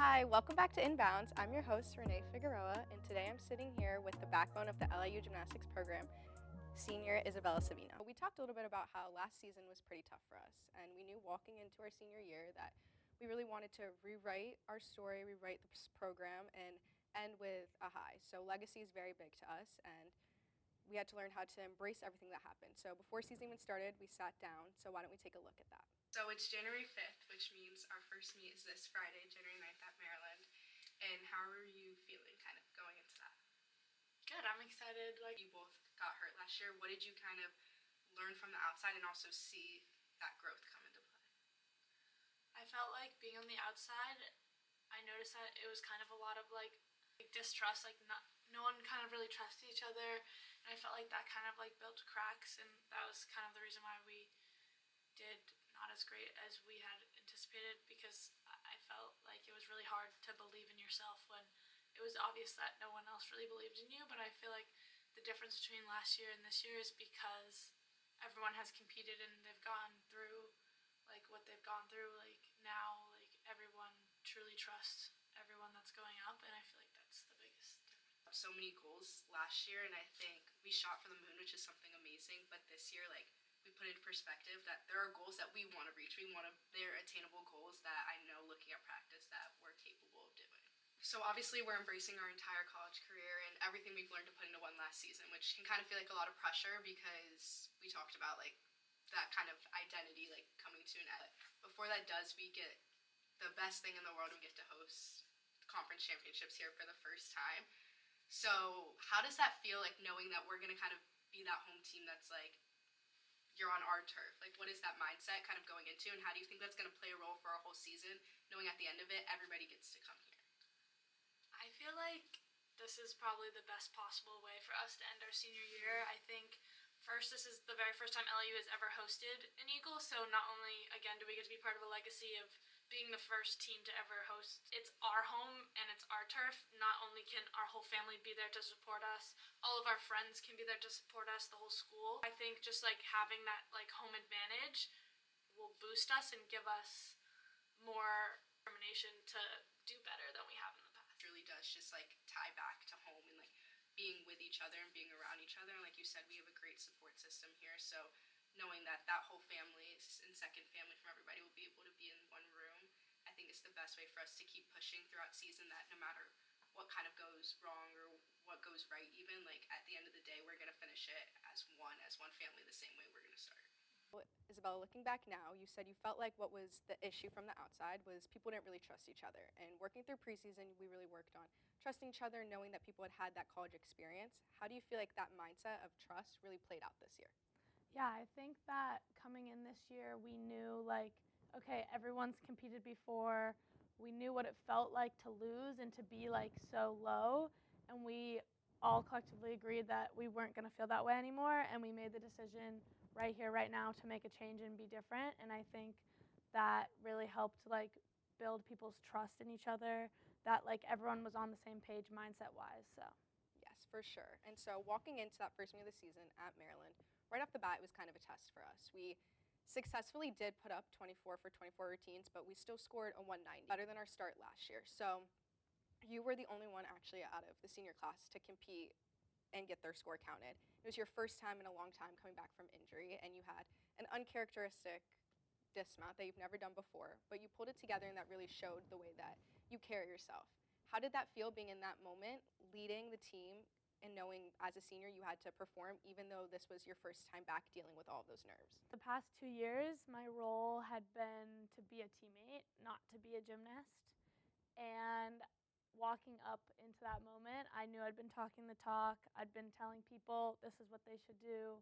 Hi, welcome back to Inbounds. I'm your host, Renee Figueroa, and today I'm sitting here with the backbone of the LIU gymnastics program, senior Isabella Savino. We talked a little bit about how last season was pretty tough for us, and we knew walking into our senior year that we really wanted to rewrite our story, rewrite this program, and end with a high. So legacy is very big to us, and we had to learn how to embrace everything that happened. So before season even started, we sat down. So why don't we take a look at that? So it's January 5th, which means our first meet is this Friday, January 9th at Maryland. And how are you feeling kind of going into that? Good, I'm excited. You both got hurt last year. What did you kind of learn from the outside and also see that growth come into play? I felt like being on the outside, I noticed that it was kind of a lot of distrust, no one kind of really trusted each other, and I felt like that kind of built cracks, and that was kind of the reason why we did not as great as we had anticipated, because I felt like it was really hard to believe in yourself when it was obvious that no one else really believed in you. But I feel like the difference between last year and this year is because everyone has competed and they've gone through what they've gone through. Now everyone truly trusts everyone that's going up, and I feel like that's the biggest difference. So many goals last year, and I think we shot for the moon, which is something amazing. But this year, we put into perspective that there are goals that we want to reach. They're attainable goals that I know, looking at practice, that we're capable of doing. So obviously we're embracing our entire college career and everything we've learned to put into one last season, which can kind of feel like a lot of pressure because we talked about that kind of identity coming to an end. Before that does, we get the best thing in the world. We get to host conference championships here for the first time. So how does that feel, knowing that we're going to kind of be that home team that's you're on our turf? What is that mindset kind of going into, and how do you think that's going to play a role for our whole season, knowing at the end of it, everybody gets to come here? I feel like this is probably the best possible way for us to end our senior year. I think first, this is the very first time LIU has ever hosted an Eagle, so not only, again, do we get to be part of a legacy of being the first team to ever host, it's our home and it's our turf. Not only can our whole family be there to support us, all of our friends can be there to support us, the whole school. I think just having that home advantage will boost us and give us more determination to do better than we have in the past. It really does just tie back to home and being with each other and being around each other. And like you said, we have a great support system here, so knowing that whole family and second family from everybody will be able to be in one room, I think it's the best way for us to keep pushing throughout season, that no matter what kind of goes wrong or what goes right, even at the end of the day, we're going to finish it as one family, the same way we're going to start. Isabella, looking back now, you said you felt like what was the issue from the outside was people didn't really trust each other. And working through preseason, we really worked on trusting each other, knowing that people had had that college experience. How do you feel like that mindset of trust really played out this year? Yeah, I think that coming in this year, we knew okay, everyone's competed before. We knew what it felt like to lose and to be so low, and we all collectively agreed that we weren't going to feel that way anymore, and we made the decision right here, right now, to make a change and be different. And I think that really helped build people's trust in each other, that everyone was on the same page mindset-wise. So yes, for sure. And so walking into that first meet of the season at Maryland, right off the bat, it was kind of a test for us. We successfully did put up 24 for 24 routines, but we still scored a 190, better than our start last year. So you were the only one actually out of the senior class to compete and get their score counted. It was your first time in a long time coming back from injury, and you had an uncharacteristic dismount that you've never done before, but you pulled it together, and that really showed the way that you carry yourself. How did that feel, being in that moment, leading the team, and knowing as a senior you had to perform, even though this was your first time back dealing with all of those nerves? the past 2 years, my role had been to be a teammate, not to be a gymnast. And walking up into that moment, I knew I'd been talking the talk. I'd been telling people this is what they should do,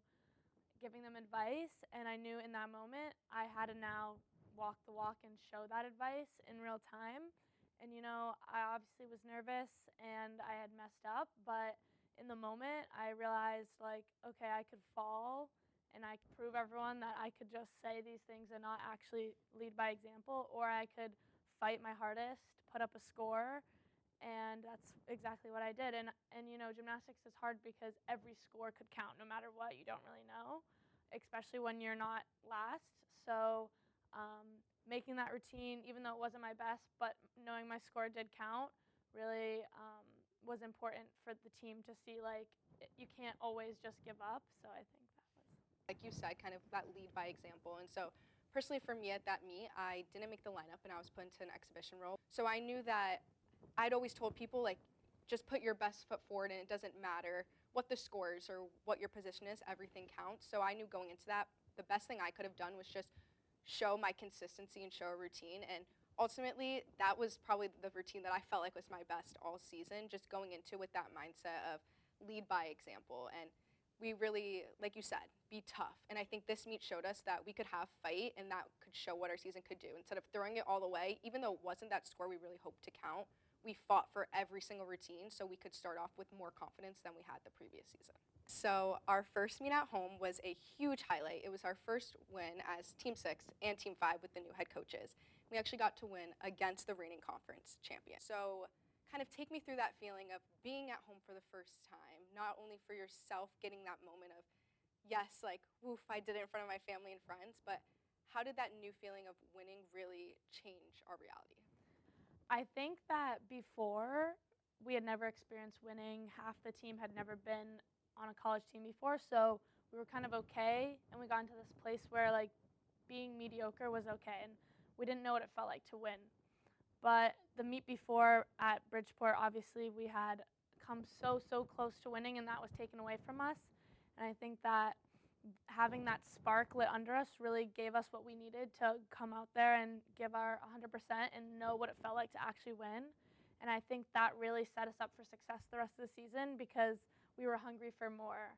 giving them advice. And I knew in that moment I had to now walk the walk and show that advice in real time. And, I obviously was nervous and I had messed up, but in the moment I realized, okay, I could fall and I could prove everyone that I could just say these things and not actually lead by example, or I could fight my hardest, put up a score, and that's exactly what I did. And gymnastics is hard because every score could count no matter what. You don't really know, especially when you're not last. So making that routine, even though it wasn't my best, but knowing my score did count, really was important for the team to see, like, you can't always just give up. So I think that was. Like you said, kind of that lead by example. And so personally for me at that meet, I didn't make the lineup and I was put into an exhibition role. So I knew that I'd always told people, like, just put your best foot forward and it doesn't matter what the scores or what your position is, everything counts. So I knew going into that, the best thing I could have done was just show my consistency and show a routine. And ultimately, that was probably the routine that I felt like was my best all season, just going into with that mindset of lead by example. And we really, like you said, be tough. And I think this meet showed us that we could have fight and that could show what our season could do. Instead of throwing it all away, even though it wasn't that score we really hoped to count, we fought for every single routine so we could start off with more confidence than we had the previous season. So our first meet at home was a huge highlight. It was our first win as Team 6 and Team 5 with the new head coaches. We actually got to win against the reigning conference champion. So kind of take me through that feeling of being at home for the first time, not only for yourself getting that moment of, yes, like, woof, I did it in front of my family and friends, but how did that new feeling of winning really change our reality? I think that before, we had never experienced winning. Half the team had never been on a college team before, so we were kind of okay, and we got into this place where, like, being mediocre was okay, and we didn't know what it felt like to win. But the meet before at Bridgeport, obviously, we had come so close to winning, and that was taken away from us. And I think that having that spark lit under us really gave us what we needed to come out there and give our 100% and know what it felt like to actually win. And I think that really set us up for success the rest of the season because we were hungry for more.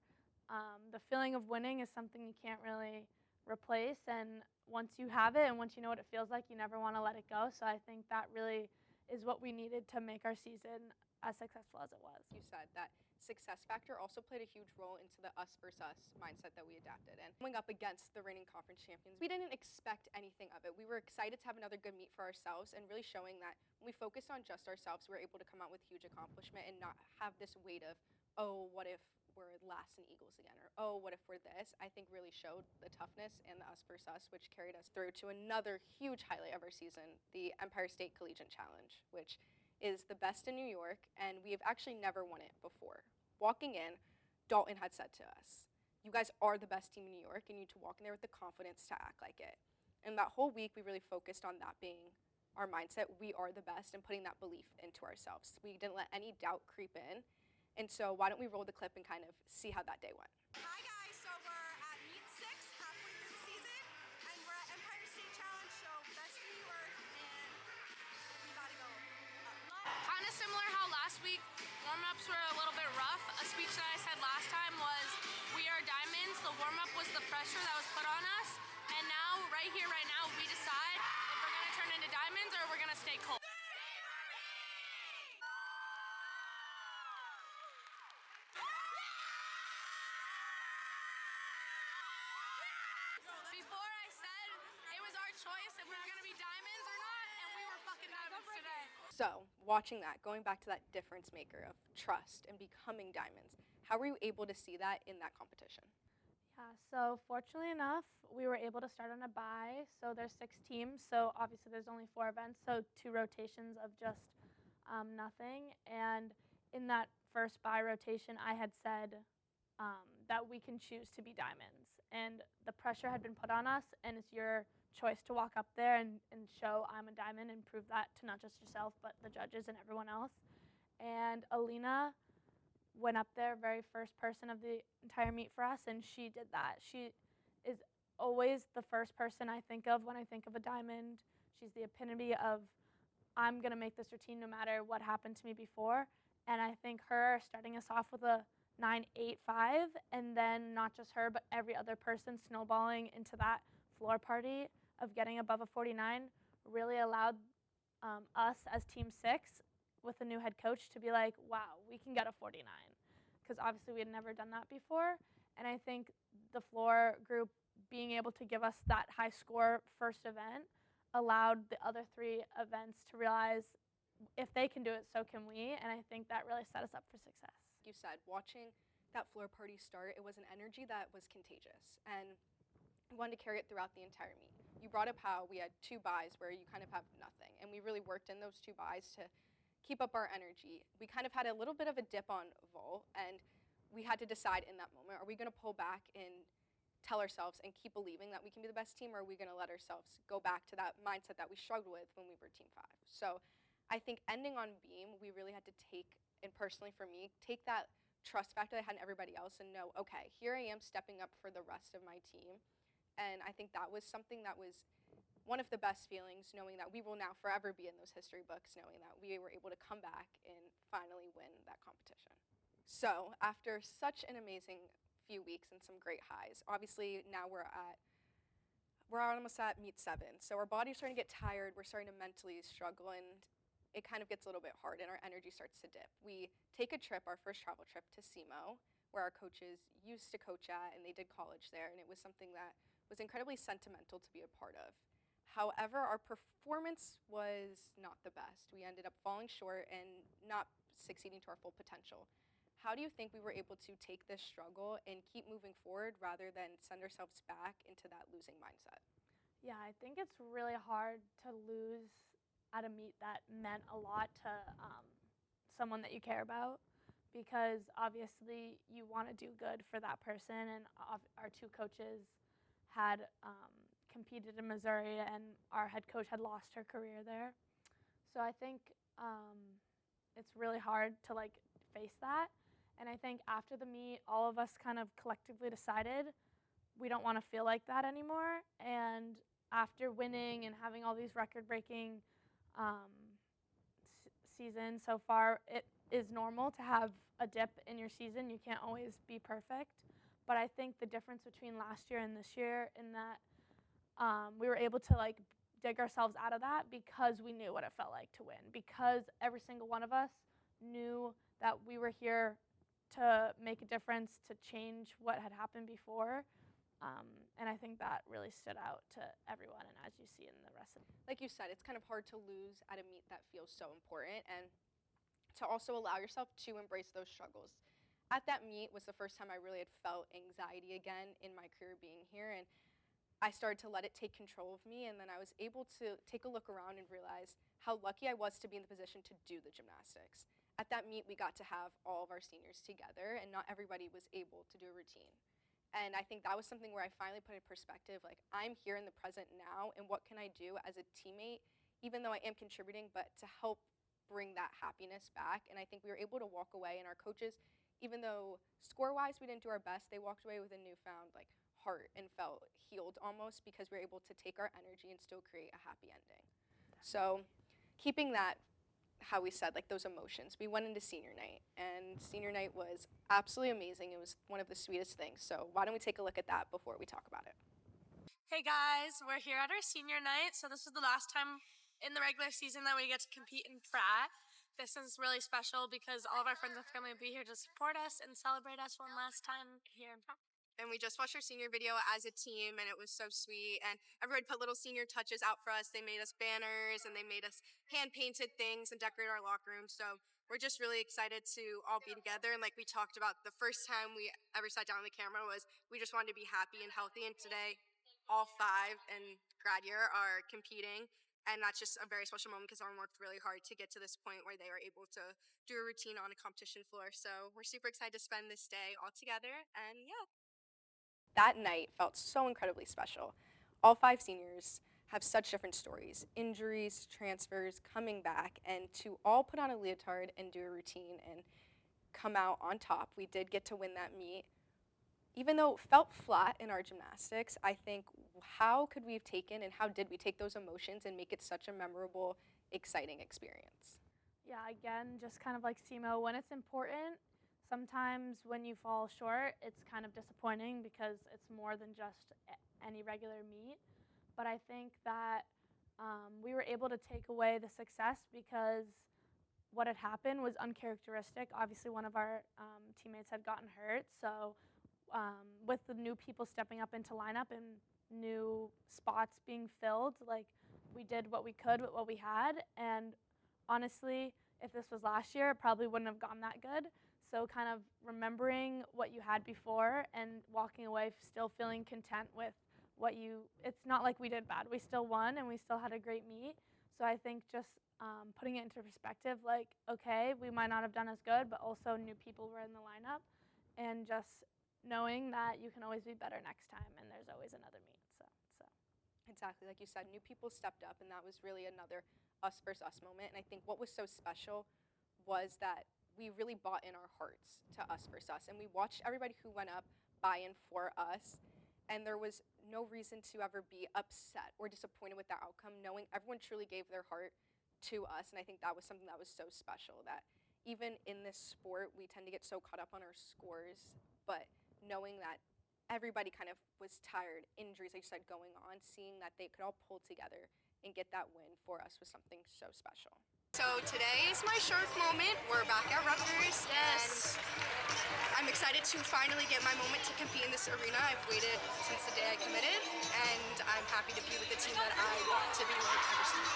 The feeling of winning is something you can't really replace, and once you have it and once you know what it feels like, you never want to let it go. So I think that really is what we needed to make our season as successful as it was. You said that success factor also played a huge role into the us versus us mindset that we adapted. And going up against the reigning conference champions, we didn't expect anything of it. We were excited to have another good meet for ourselves and really showing that when we focused on just ourselves, we were able to come out with huge accomplishment and not have this weight of, oh, what if we're last in Eagles again, or oh, what if we're this? I think really showed the toughness and the us versus us, which carried us through to another huge highlight of our season, the Empire State Collegiate Challenge, which is the best in New York, and we have actually never won it before. Walking in, Dalton had said to us, you guys are the best team in New York, and you need to walk in there with the confidence to act like it. And that whole week, we really focused on that being our mindset. We are the best, and putting that belief into ourselves. We didn't let any doubt creep in. And so why don't we roll the clip and kind of see how that day went. Hi guys, so we're at meet 6, halfway through the season, and we're at Empire State Challenge, so best in New York, and we gotta go up. Kind of similar how last week warm-ups were a little bit rough. A speech that I said last time was, we are diamonds. The warm-up was the pressure that was put on us, and now, right here, right now, we decide if we're going to turn into diamonds or we're going to stay cold. Before I said it was our choice if we were going to be diamonds or not, and we were fucking diamonds today. So watching that, going back to that difference maker of trust and becoming diamonds, how were you able to see that in that competition? Yeah, so fortunately enough, we were able to start on a bye. So there's 6 teams, so obviously there's only 4 events, so 2 rotations of just nothing. And in that first bye rotation, I had said that we can choose to be diamonds. And the pressure had been put on us, and it's your choice to walk up there and show I'm a diamond and prove that to not just yourself, but the judges and everyone else. And Alina went up there, very first person of the entire meet for us, and she did that. She is always the first person I think of when I think of a diamond. She's the epitome of, I'm going to make this routine no matter what happened to me before. And I think her starting us off with a 9.85, and then not just her, but every other person snowballing into that floor party of getting above a 49 really allowed us as Team 6 with a new head coach to be like, wow, we can get a 49. Because obviously we had never done that before. And I think the floor group being able to give us that high score first event allowed the other 3 events to realize if they can do it, so can we. And I think that really set us up for success. You said, watching that floor party start, it was an energy that was contagious, and we wanted to carry it throughout the entire meet. you brought up how we had 2 buys where you kind of have nothing, and we really worked in those 2 buys to keep up our energy. We kind of had a little bit of a dip on Vol, and we had to decide in that moment, are we going to pull back and tell ourselves and keep believing that we can be the best team, or are we going to let ourselves go back to that mindset that we struggled with when we were Team 5? So I think ending on beam, we really had to take, and personally for me, take that trust factor that I had in everybody else and know, okay, here I am stepping up for the rest of my team. And I think that was something that was one of the best feelings, knowing that we will now forever be in those history books, knowing that we were able to come back and finally win that competition. So after such an amazing few weeks and some great highs, obviously now we're almost at meet 7. So our body's starting to get tired, we're starting to mentally struggle, and it kind of gets a little bit hard and our energy starts to dip. We take a trip, our first travel trip, to SEMO, where our coaches used to coach at, and they did college there, and it was something that was incredibly sentimental to be a part of. However, our performance was not the best. We ended up falling short and not succeeding to our full potential. How do you think we were able to take this struggle and keep moving forward rather than send ourselves back into that losing mindset? Yeah, I think it's really hard to lose at a meet that meant a lot to someone that you care about, because obviously you want to do good for that person, and our 2 coaches had competed in Missouri, and our head coach had lost her career there. So I think it's really hard to like face that. And I think after the meet, all of us kind of collectively decided we don't want to feel like that anymore. And after winning and having all these record-breaking seasons so far, it is normal to have a dip in your season. You can't always be perfect. But I think the difference between last year and this year in that we were able to like dig ourselves out of that because we knew what it felt like to win, because every single one of us knew that we were here to make a difference, to change what had happened before. And I think that really stood out to everyone, and as you see in the rest of it. Like you said, it's kind of hard to lose at a meet that feels so important, and to also allow yourself to embrace those struggles. At that meet was the first time I really had felt anxiety again in my career being here, and I started to let it take control of me, and then I was able to take a look around and realize how lucky I was to be in the position to do the gymnastics. At that meet, we got to have all of our seniors together, and not everybody was able to do a routine. And I think that was something where I finally put in perspective, like, I'm here in the present now, and what can I do as a teammate, even though I am contributing, but to help bring that happiness back. And I think we were able to walk away, and our coaches, even though score-wise we didn't do our best, they walked away with a newfound, like, heart and felt healed almost, because we were able to take our energy and still create a happy ending. So keeping that, how we said, like those emotions, we went into senior night, and senior night was absolutely amazing. It was one of the sweetest things. So why don't we take a look at that before we talk about it? Hey guys, we're here at our senior night. So this is the last time in the regular season that we get to compete in Pratt. This is really special because all of our friends and family will be here to support us and celebrate us one last time here in Pratt. And we just watched our senior video as a team, and it was so sweet. And everybody put little senior touches out for us. They made us banners, and they made us hand-painted things and decorate our locker room. So we're just really excited to all be together. And like we talked about, the first time we ever sat down on the camera was we just wanted to be happy and healthy. And today, all 5 in grad year are competing. And that's just a very special moment because everyone worked really hard to get to this point where they were able to do a routine on a competition floor. So we're super excited to spend this day all together. And yeah. That night felt so incredibly special. All 5 seniors have such different stories, injuries, transfers, coming back, and to all put on a leotard and do a routine and come out on top. We did get to win that meet. Even though it felt flat in our gymnastics, I think how could we have taken and how did we take those emotions and make it such a memorable, exciting experience? Yeah, again, just kind of like SEMO, when it's important, sometimes when you fall short, it's kind of disappointing because it's more than just any regular meet. But I think that we were able to take away the success because what had happened was uncharacteristic. Obviously, one of our teammates had gotten hurt, so with the new people stepping up into lineup and new spots being filled, like, we did what we could with what we had. And honestly, if this was last year, it probably wouldn't have gone that good. So kind of remembering what you had before and walking away still feeling content with it's not like we did bad. We still won and we still had a great meet. So I think just putting it into perspective, like, okay, we might not have done as good, but also new people were in the lineup, and just knowing that you can always be better next time and there's always another meet. So. Exactly, like you said, new people stepped up, and that was really another us versus us moment. And I think what was so special was that we really bought in our hearts to us versus us, and we watched everybody who went up buy in for us, and there was no reason to ever be upset or disappointed with the outcome, knowing everyone truly gave their heart to us. And I think that was something that was so special, that even in this sport, we tend to get so caught up on our scores, but knowing that everybody kind of was tired, injuries, like you said, going on, seeing that they could all pull together and get that win for us was something so special. So today is my shark moment. We're back at Rutgers. Yes. And I'm excited to finally get my moment to compete in this arena. I've waited since the day I committed, and I'm happy to be with the team that I want to be with ever since.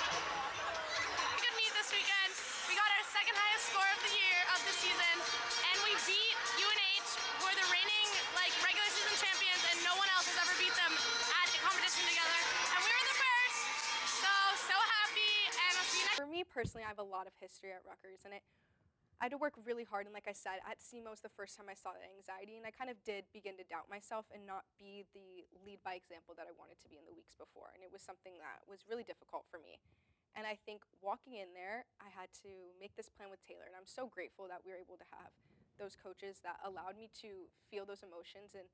Good meet this weekend. We got our second highest score of the year, of the season, and we beat UNH, who are the reigning regular season champions, and no one else has ever beat them at a competition together. And we were the first, so happy, and we'll see you next. For me personally, I have a lot of history at Rutgers, and I had to work really hard. And like I said, at SEMO was the first time I saw the anxiety, and I kind of did begin to doubt myself and not be the lead by example that I wanted to be in the weeks before. And it was something that was really difficult for me. And I think walking in there, I had to make this plan with Taylor, and I'm so grateful that we were able to have those coaches that allowed me to feel those emotions. And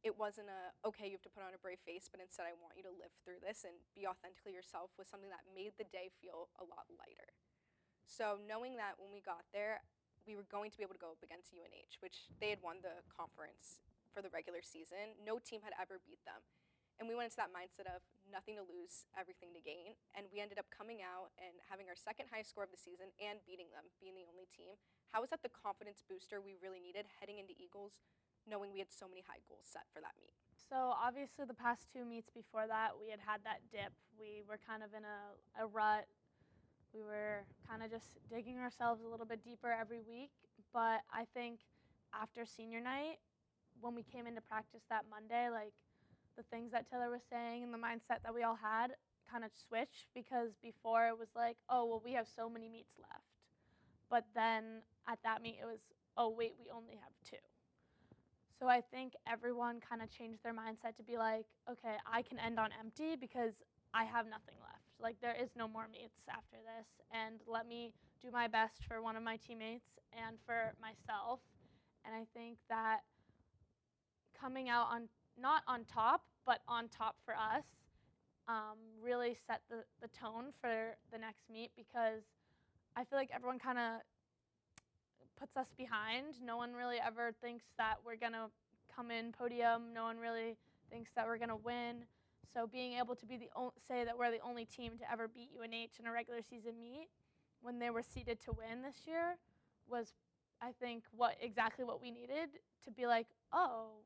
it wasn't okay, you have to put on a brave face, but instead I want you to live through this and be authentically yourself, was something that made the day feel a lot lighter. So knowing that when we got there, we were going to be able to go up against UNH, which they had won the conference for the regular season. No team had ever beat them. And we went into that mindset of nothing to lose, everything to gain. And we ended up coming out and having our second highest score of the season and beating them, being the only team. How was that the confidence booster we really needed heading into Eagles, knowing we had so many high goals set for that meet? So obviously the past two meets before that, we had that dip. We were kind of in a rut. We were kind of just digging ourselves a little bit deeper every week. But I think after senior night, when we came into practice that Monday, the things that Taylor was saying and the mindset that we all had kind of switched, because before it was like, oh, well, we have so many meets left. But then at that meet, it was, oh, wait, we only have two. So I think everyone kind of changed their mindset to be like, okay, I can end on empty because I have nothing left. There is no more meets after this, and let me do my best for one of my teammates and for myself. And I think that coming out on not on top, but on top for us, really set the tone for the next meet, because I feel like everyone kind of puts us behind. No one really ever thinks that we're going to come in podium. No one really thinks that we're going to win. So being able to be say that we're the only team to ever beat UNH in a regular season meet when they were seeded to win this year was, I think, exactly what we needed to be like, oh,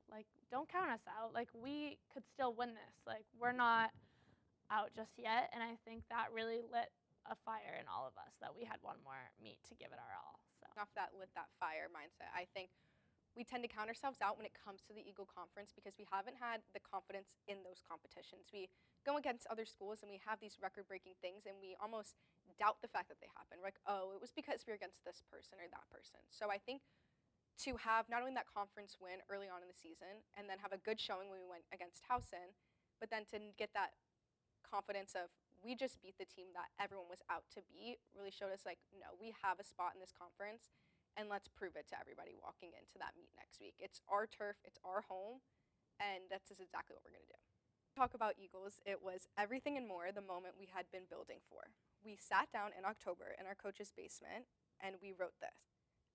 don't count us out. We could still win this. We're not out just yet. And I think that really lit a fire in all of us, that we had one more meet to give it our all. So Off that lit that fire mindset, I think we tend to count ourselves out when it comes to the Eagle Conference because we haven't had the confidence in those competitions. We go against other schools and we have these record-breaking things, and we almost doubt the fact that they happen. We're like, oh, it was because we were against this person or that person. So I think to have not only that conference win early on in the season and then have a good showing when we went against Howson, but then to get that confidence of we just beat the team that everyone was out to beat really showed us no, we have a spot in this conference, and let's prove it to everybody walking into that meet next week. It's our turf, it's our home, and that's just exactly what we're going to do. Talk about Eagles, it was everything and more the moment we had been building for. We sat down in October in our coach's basement and we wrote this.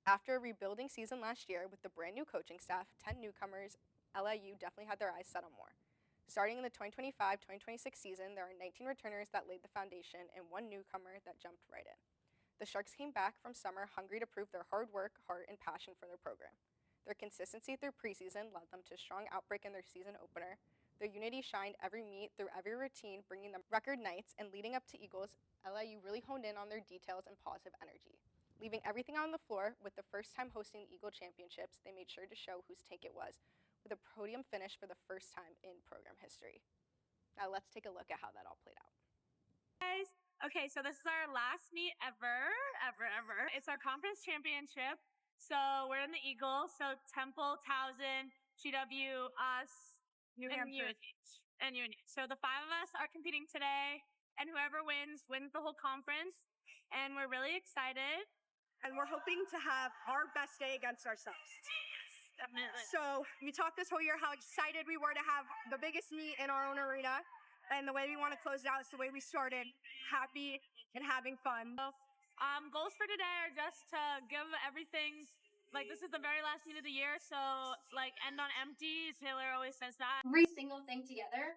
After a rebuilding season last year with the brand new coaching staff, 10 newcomers, LIU definitely had their eyes set on more. Starting in the 2025-2026 season, there are 19 returners that laid the foundation and one newcomer that jumped right in. The Sharks came back from summer hungry to prove their hard work, heart, and passion for their program. Their consistency through preseason led them to a strong outbreak in their season opener. Their unity shined every meet through every routine, bringing them record nights, and leading up to Eagles, LIU really honed in on their details and positive energy. Leaving everything on the floor, with the first time hosting the Eagle Championships, they made sure to show whose take it was, with a podium finish for the first time in program history. Now let's take a look at how that all played out. Guys, okay, so this is our last meet ever. It's our conference championship. So we're in the Eagle. So Temple, Towson, GW, us, New and Hampshire. UNH. So the 5 of us are competing today, and whoever wins the whole conference. And we're really excited. And we're hoping to have our best day against ourselves. Definitely. So we talked this whole year how excited we were to have the biggest meet in our own arena. And the way we want to close it out is the way we started, happy and having fun. Goals for today are just to give everything, like this is the very last meet of the year, so like end on empty. Taylor always says that. Every single thing together.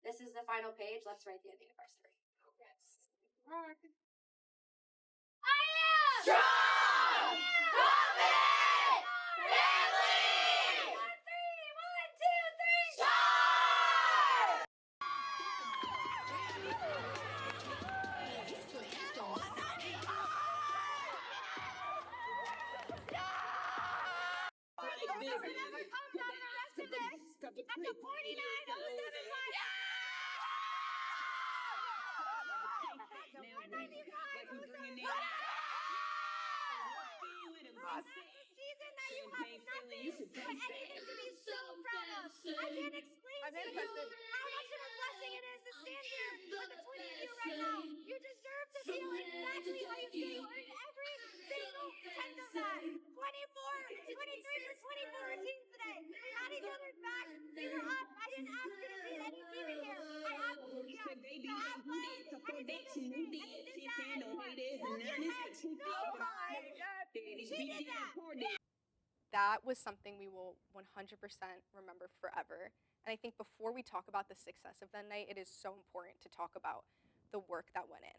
This is the final page. Let's write the ending of our story. I am strong, confident, family. 1, 2, 3, start! Never come down the rest of this at the 49.07 mark. Season that you have nothing but anything to be so proud of. I can't explain to you how much of a blessing it is to stand here with the twin of you right now. You deserve to feel exactly how you feel. You earned every single tenth of that. 23 for 24 routines today. We had each other's back. We were up. I didn't ask you to beat any team in here. I asked you to have fun and take a streak, and you did that. And hold your head so high. She did that. That was something we will 100% remember forever. And I think before we talk about the success of that night, it is so important to talk about the work that went in.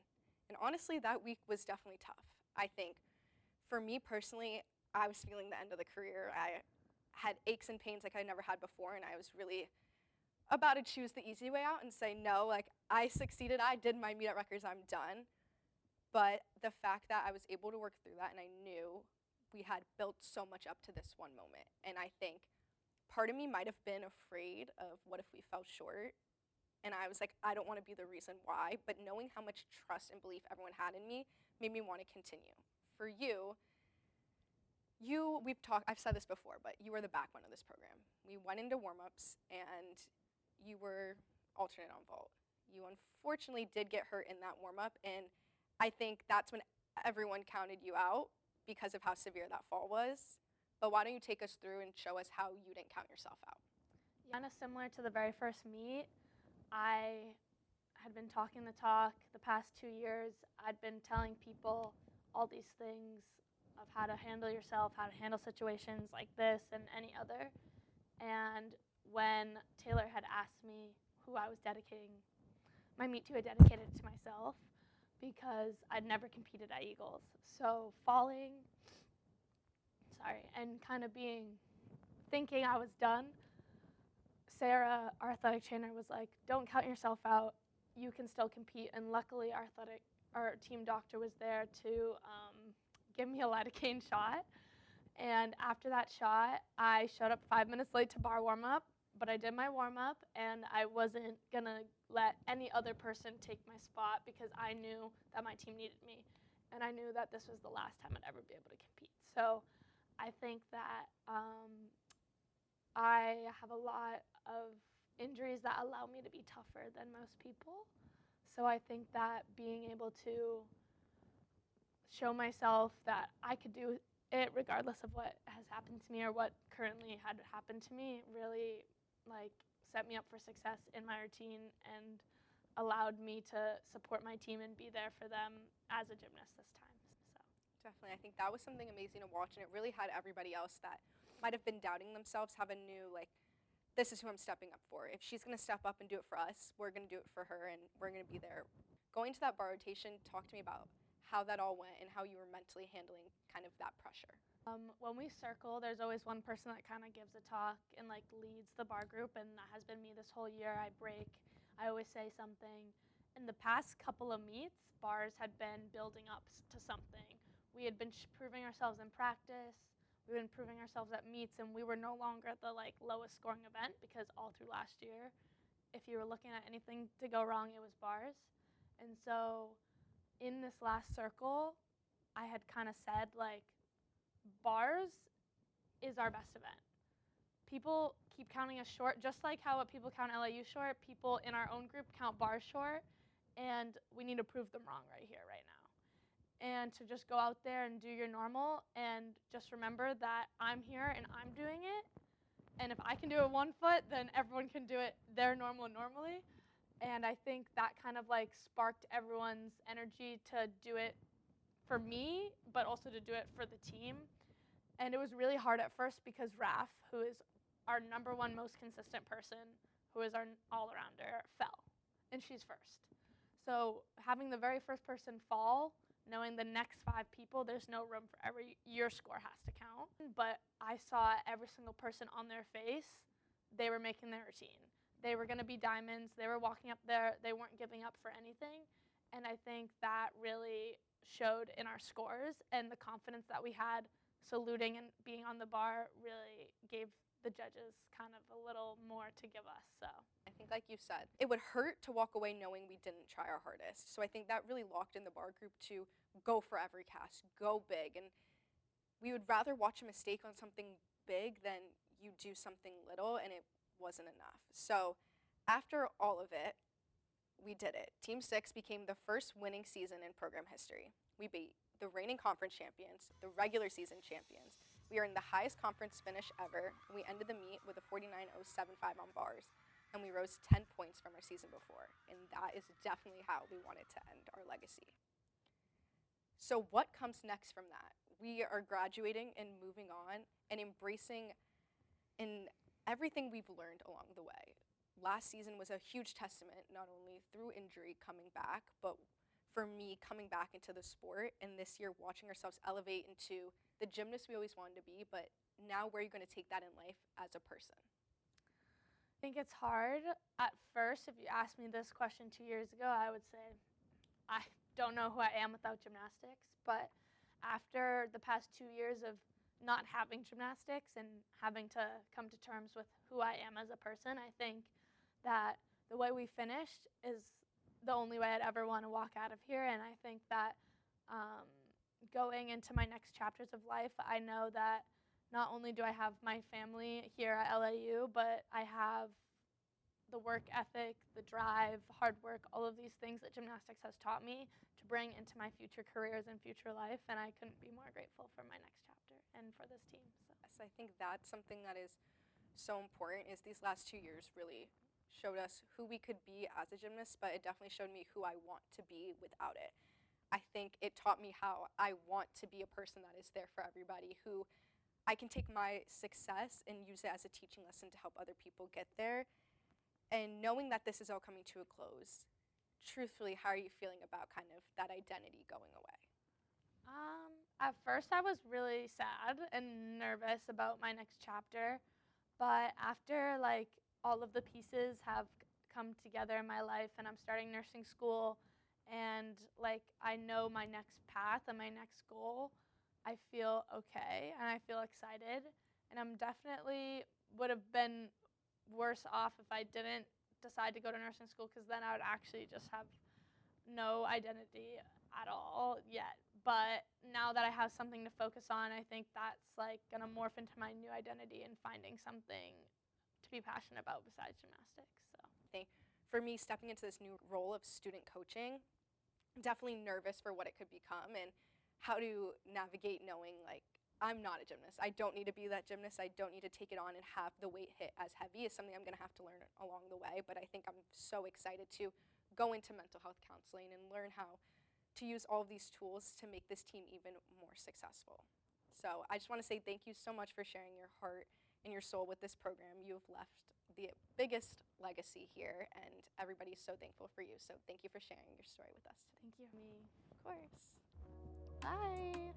And honestly, that week was definitely tough. I think for me personally, I was feeling the end of the career. I had aches and pains like I never had before, and I was really about to choose the easy way out and say, no, like I succeeded, I did my meet at records, I'm done. But the fact that I was able to work through that and I knew we had built so much up to this one moment. And I think part of me might have been afraid of what if we fell short. And I was like, I don't want to be the reason why. But knowing how much trust and belief everyone had in me made me want to continue. For you, I've said this before, but you were the backbone of this program. We went into warm-ups and you were alternate on vault. You unfortunately did get hurt in that warm-up, and I think that's when everyone counted you out because of how severe that fall was. But why don't you take us through and show us how you didn't count yourself out? Kind of similar to the very first meet, I had been talking the talk the past 2 years. I'd been telling people all these things of how to handle yourself, how to handle situations like this and any other. And when Taylor had asked me who I was dedicating my meet to, I dedicated it to myself because I'd never competed at Eagles. So falling, and kind of thinking I was done, Sarah, our athletic trainer, was like, don't count yourself out. You can still compete. And luckily, our team doctor was there to give me a lidocaine shot. And after that shot, I showed up 5 minutes late to bar warm-up, but I did my warm-up, and I wasn't going to let any other person take my spot because I knew that my team needed me. And I knew that this was the last time I'd ever be able to compete. So I think that I have a lot of injuries that allow me to be tougher than most people. So I think that being able to show myself that I could do it regardless of what has happened to me or what currently had happened to me really set me up for success in my routine and allowed me to support my team and be there for them as a gymnast this time. So definitely, I think that was something amazing to watch, and it really had everybody else that might have been doubting themselves have a new, this is who I'm stepping up for. If she's going to step up and do it for us, we're going to do it for her, and we're going to be there. Going to that bar rotation, talk to me about how that all went and how you were mentally handling kind of that pressure. When we circle, there's always one person that kind of gives a talk and leads the bar group, and that has been me this whole year. I break. I always say something. In the past couple of meets, bars had been building up to something. We had been proving ourselves in practice. We've been proving ourselves at meets, and we were no longer at the lowest scoring event because all through last year, if you were looking at anything to go wrong, it was bars. And so in this last circle, I had kind of said, like, bars is our best event. People keep counting us short, just like how people count LIU short, people in our own group count bars short, and we need to prove them wrong right here, right now. And to just go out there and do your normal, and just remember that I'm here and I'm doing it, and if I can do it 1 foot, then everyone can do it their normal normally. And I think that kind of like sparked everyone's energy to do it for me, but also to do it for the team. And it was really hard at first because Raf, who is our #1 most consistent person, who is our all-arounder, fell, and she's first. So having the very first person fall, knowing the next 5 people, there's no room for your score has to count. But I saw every single person on their face, they were making their routine. They were going to be diamonds. They were walking up there. They weren't giving up for anything. And I think that really showed in our scores, and the confidence that we had saluting and being on the bar really gave the judges kind of a little more to give us. So I think, like you said, it would hurt to walk away knowing we didn't try our hardest. So I think that really locked in the bar group to go for every cast, go big. And we would rather watch a mistake on something big than you do something little, and it wasn't enough. So after all of it, we did it. Team 6 became the first winning season in program history. We beat the reigning conference champions, the regular season champions. We earned the highest conference finish ever, and we ended the meet with a 49.075 on bars, and we rose 10 points from our season before, and that is definitely how we wanted to end our legacy. So what comes next from that? We are graduating and moving on and embracing in everything we've learned along the way. Last season was a huge testament, not only through injury coming back, but for me coming back into the sport, and this year watching ourselves elevate into the gymnast we always wanted to be, but now where are you going to take that in life as a person? I think it's hard. At first, if you asked me this question 2 years ago, I would say I don't know who I am without gymnastics. But after the past 2 years of not having gymnastics and having to come to terms with who I am as a person, I think that the way we finished is the only way I'd ever want to walk out of here. And I think that going into my next chapters of life, I know that not only do I have my family here at LIU, but I have the work ethic, the drive, hard work, all of these things that gymnastics has taught me to bring into my future careers and future life, and I couldn't be more grateful for my next chapter and for this team. So. Yes, I think that's something that is so important, is these last 2 years really showed us who we could be as a gymnast, but it definitely showed me who I want to be without it. I think it taught me how I want to be a person that is there for everybody, who I can take my success and use it as a teaching lesson to help other people get there. And knowing that this is all coming to a close, truthfully, how are you feeling about kind of that identity going away? At first, I was really sad and nervous about my next chapter, but after like all of the pieces have come together in my life, and I'm starting nursing school, and like I know my next path and my next goal, I feel okay and I feel excited, and I'm definitely would have been worse off if I didn't decide to go to nursing school, because then I would actually just have no identity at all yet. But now that I have something to focus on, I think that's like gonna morph into my new identity and finding something to be passionate about besides gymnastics. So for me, stepping into this new role of student coaching, I'm definitely nervous for what it could become and how to navigate knowing like I'm not a gymnast. I don't need to be that gymnast. I don't need to take it on and have the weight hit as heavy. Is something I'm going to have to learn along the way. But I think I'm so excited to go into mental health counseling and learn how to use all of these tools to make this team even more successful. So I just want to say thank you so much for sharing your heart and your soul with this program. You've left the biggest legacy here, and everybody's so thankful for you. So thank you for sharing your story with us today. thank you. Of course. Bye.